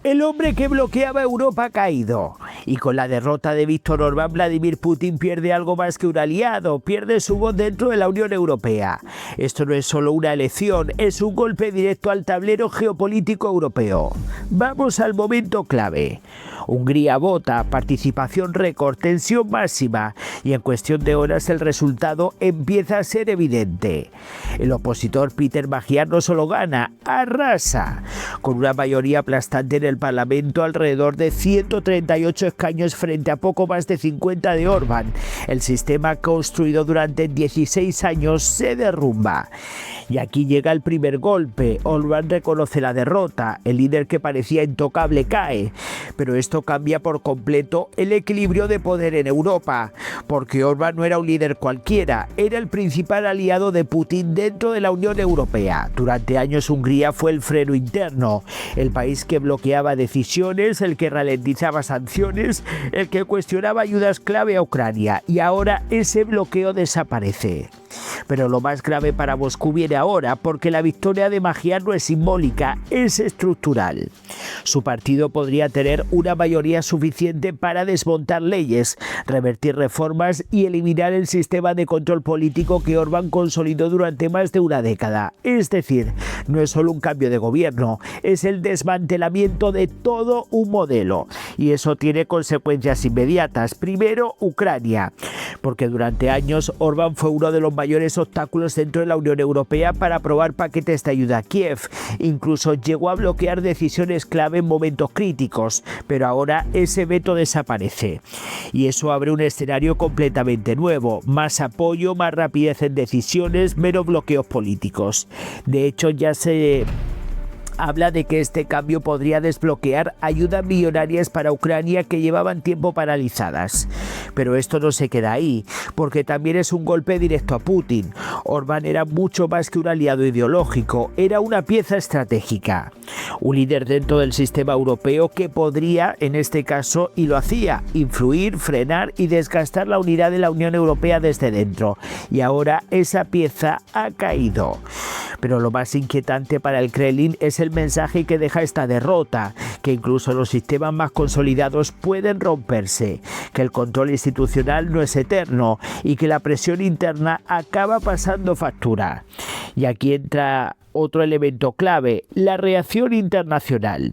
El hombre que bloqueaba Europa ha caído. Y con la derrota de Víctor Orbán, Vladimir Putin pierde algo más que un aliado, pierde su voz dentro de la Unión Europea. Esto no es solo una elección, es un golpe directo al tablero geopolítico europeo. Vamos al momento clave. Hungría vota, participación récord, tensión máxima, y en cuestión de horas el resultado empieza a ser evidente. El opositor Péter Magyar no solo gana, arrasa, con una mayoría aplastante en el Parlamento, alrededor de 138 escaños frente a poco más de 50 de Orbán. El sistema construido durante 16 años se derrumba. Y aquí llega el primer golpe. Orbán reconoce la derrota, el líder que parecía intocable cae, pero esto cambia por completo el equilibrio de poder en Europa, porque Orbán no era un líder cualquiera, era el principal aliado de Putin dentro de la Unión Europea. Durante años Hungría fue el freno interno, el país que bloqueaba decisiones, el que ralentizaba sanciones, el que cuestionaba ayudas clave a Ucrania, y ahora ese bloqueo desaparece. Pero lo más grave para Moscú viene ahora, porque la victoria de Magyar no es simbólica, es estructural. Su partido podría tener una mayoría suficiente para desmontar leyes, revertir reformas y eliminar el sistema de control político que Orbán consolidó durante más de una década. Es decir, no es solo un cambio de gobierno, es el desmantelamiento de todo un modelo. Y eso tiene consecuencias inmediatas. Primero, Ucrania, porque durante años Orbán fue uno de los mayores obstáculos dentro de la Unión Europea para aprobar paquetes de ayuda a Kiev. Incluso llegó a bloquear decisiones clave en momentos críticos, pero ahora ese veto desaparece. Y eso abre un escenario completamente nuevo, más apoyo, más rapidez en decisiones, menos bloqueos políticos. De hecho, ya se habla de que este cambio podría desbloquear ayudas millonarias para Ucrania que llevaban tiempo paralizadas. Pero esto no se queda ahí, porque también es un golpe directo a Putin. Orbán era mucho más que un aliado ideológico, era una pieza estratégica. Un líder dentro del sistema europeo que podría, en este caso, y lo hacía, influir, frenar y desgastar la unidad de la Unión Europea desde dentro. Y ahora esa pieza ha caído. Pero lo más inquietante para el Kremlin es el mensaje que deja esta derrota, que incluso los sistemas más consolidados pueden romperse, que el control institucional no es eterno y que la presión interna acaba pasando factura. Y aquí entra otro elemento clave, la reacción internacional.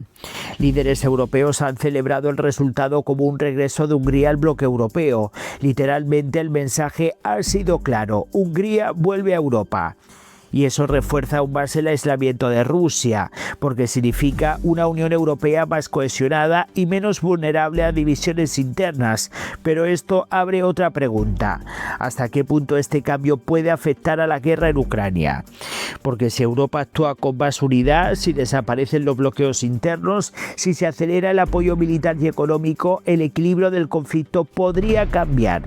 Líderes europeos han celebrado el resultado como un regreso de Hungría al bloque europeo. Literalmente el mensaje ha sido claro, Hungría vuelve a Europa. Y eso refuerza aún más el aislamiento de Rusia, porque significa una Unión Europea más cohesionada y menos vulnerable a divisiones internas. Pero esto abre otra pregunta: ¿hasta qué punto este cambio puede afectar a la guerra en Ucrania? Porque si Europa actúa con más unidad, si desaparecen los bloqueos internos, si se acelera el apoyo militar y económico, el equilibrio del conflicto podría cambiar.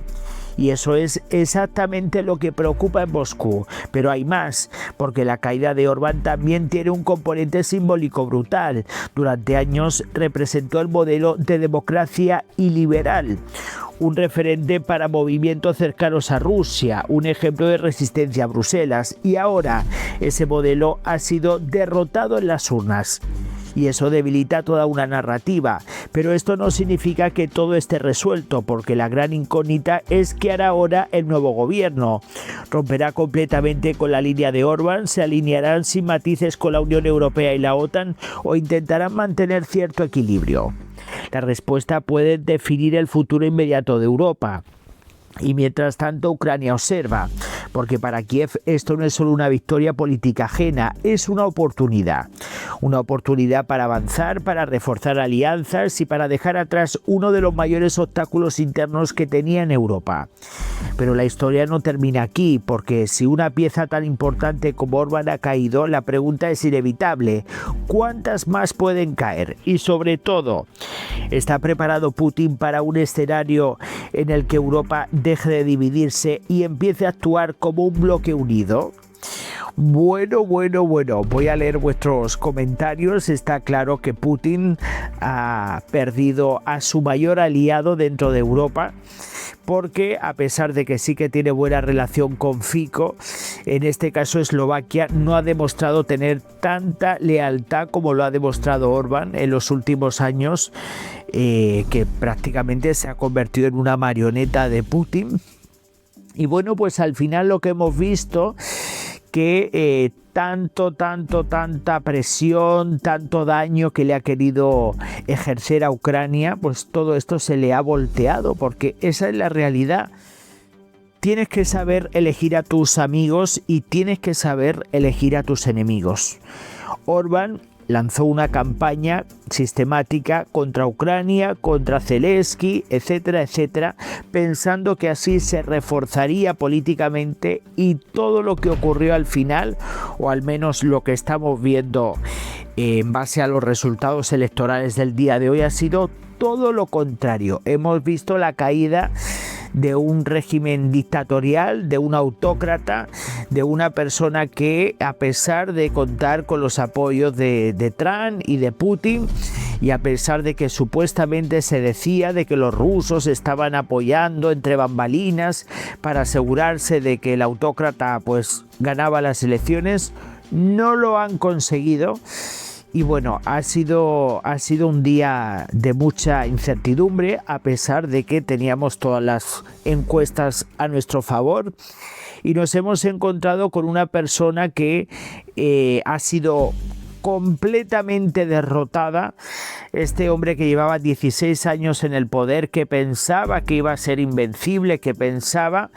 Y eso es exactamente lo que preocupa en Moscú. Pero hay más, porque la caída de Orbán también tiene un componente simbólico brutal. Durante años representó el modelo de democracia y liberal, un referente para movimientos cercanos a Rusia, un ejemplo de resistencia a Bruselas, y ahora ese modelo ha sido derrotado en las urnas. Y eso debilita toda una narrativa, pero esto no significa que todo esté resuelto, porque la gran incógnita es qué hará ahora el nuevo gobierno. ¿Romperá completamente con la línea de Orbán? ¿Se alinearán sin matices con la Unión Europea y la OTAN? ¿O intentarán mantener cierto equilibrio? La respuesta puede definir el futuro inmediato de Europa. Y mientras tanto Ucrania observa, porque para Kiev esto no es solo una victoria política ajena, es una oportunidad para avanzar, para reforzar alianzas y para dejar atrás uno de los mayores obstáculos internos que tenía en Europa. Pero la historia no termina aquí, porque si una pieza tan importante como Orbán ha caído, la pregunta es inevitable: ¿cuántas más pueden caer? Y sobre todo, ¿está preparado Putin para un escenario en el que Europa deje de dividirse y empiece a actuar como un bloque unido? Bueno, voy a leer vuestros comentarios. Está claro que Putin ha perdido a su mayor aliado dentro de Europa, porque a pesar de que sí que tiene buena relación con Fico, en este caso Eslovaquia no ha demostrado tener tanta lealtad como lo ha demostrado Orbán en los últimos años, que prácticamente se ha convertido en una marioneta de Putin. Y bueno, pues al final lo que hemos visto, que tanta presión, tanto daño que le ha querido ejercer a Ucrania, pues todo esto se le ha volteado, porque esa es la realidad. Tienes que saber elegir a tus amigos y tienes que saber elegir a tus enemigos. Orbán lanzó una campaña sistemática contra Ucrania, contra Zelensky, etcétera, etcétera, pensando que así se reforzaría políticamente, y todo lo que ocurrió al final, o al menos lo que estamos viendo en base a los resultados electorales del día de hoy, ha sido todo lo contrario. Hemos visto la caída de un régimen dictatorial, de un autócrata, de una persona que, a pesar de contar con los apoyos de Trump y de Putin, y a pesar de que supuestamente se decía de que los rusos estaban apoyando entre bambalinas para asegurarse de que el autócrata pues ganaba las elecciones, no lo han conseguido. Y bueno, ha sido un día de mucha incertidumbre, a pesar de que teníamos todas las encuestas a nuestro favor, y nos hemos encontrado con una persona que ha sido completamente derrotada. Este hombre que llevaba 16 años en el poder, que pensaba que iba a ser invencible, que pensaba...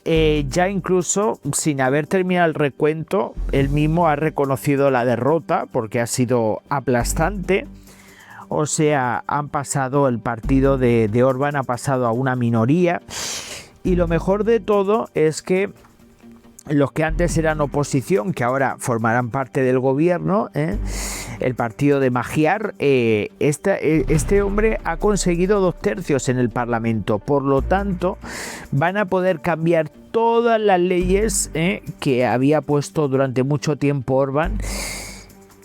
ya incluso sin haber terminado el recuento, él mismo ha reconocido la derrota, porque ha sido aplastante. O sea, el partido de Orbán ha pasado a una minoría, y lo mejor de todo es que los que antes eran oposición, que ahora formarán parte del gobierno, el partido de Magyar, este hombre ha conseguido 2/3 en el Parlamento. Por lo tanto, van a poder cambiar todas las leyes que había puesto durante mucho tiempo Orbán.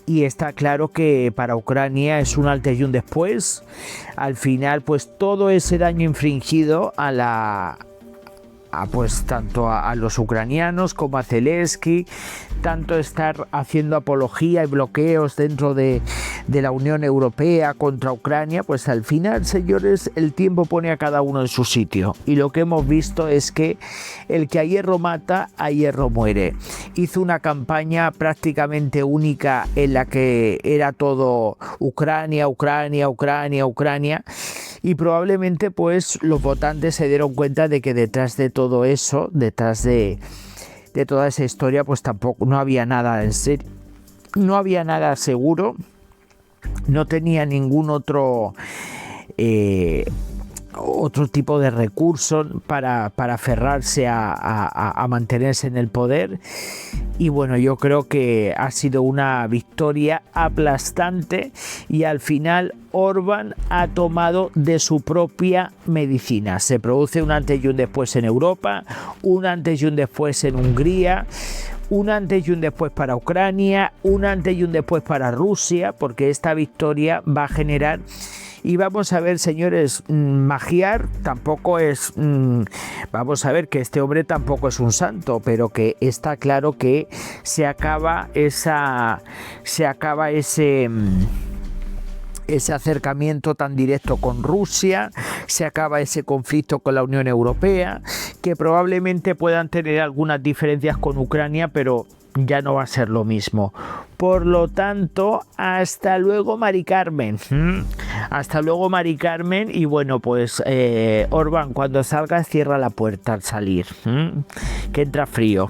Y está claro que para Ucrania es un antes y un después. Al final, pues todo ese daño infringido tanto a los ucranianos como a Zelensky, tanto estar haciendo apología y bloqueos dentro de la Unión Europea contra Ucrania, pues al final, señores, el tiempo pone a cada uno en su sitio, y lo que hemos visto es que el que a hierro mata, a hierro muere. Hizo una campaña prácticamente única en la que era todo Ucrania, y probablemente pues los votantes se dieron cuenta de que detrás de todo eso, detrás de toda esa historia, pues tampoco no había nada en serio, no había nada seguro, no tenía ningún otro tipo de recurso para aferrarse a mantenerse en el poder. Y bueno, yo creo que ha sido una victoria aplastante, y al final Orbán ha tomado de su propia medicina. Se produce un antes y un después en Europa, un antes y un después en Hungría, un antes y un después para Ucrania, un antes y un después para Rusia, porque esta victoria va a generar... Y vamos a ver, señores, Magyar tampoco es... vamos a ver que este hombre tampoco es un santo, pero que está claro que se acaba ese acercamiento tan directo con Rusia, se acaba ese conflicto con la Unión Europea, que probablemente puedan tener algunas diferencias con Ucrania, pero ya no va a ser lo mismo. Por lo tanto, hasta luego, Mari Carmen. Hasta luego, Mari Carmen. Y bueno, pues Orbán, cuando salgas, cierra la puerta al salir, que entra frío.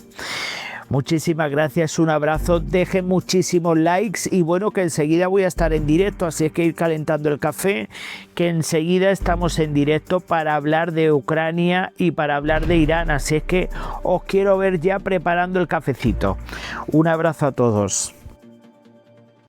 Muchísimas gracias, un abrazo, dejen muchísimos likes, y bueno, que enseguida voy a estar en directo, así es que ir calentando el café, que enseguida estamos en directo para hablar de Ucrania y para hablar de Irán, así es que os quiero ver ya preparando el cafecito. Un abrazo a todos.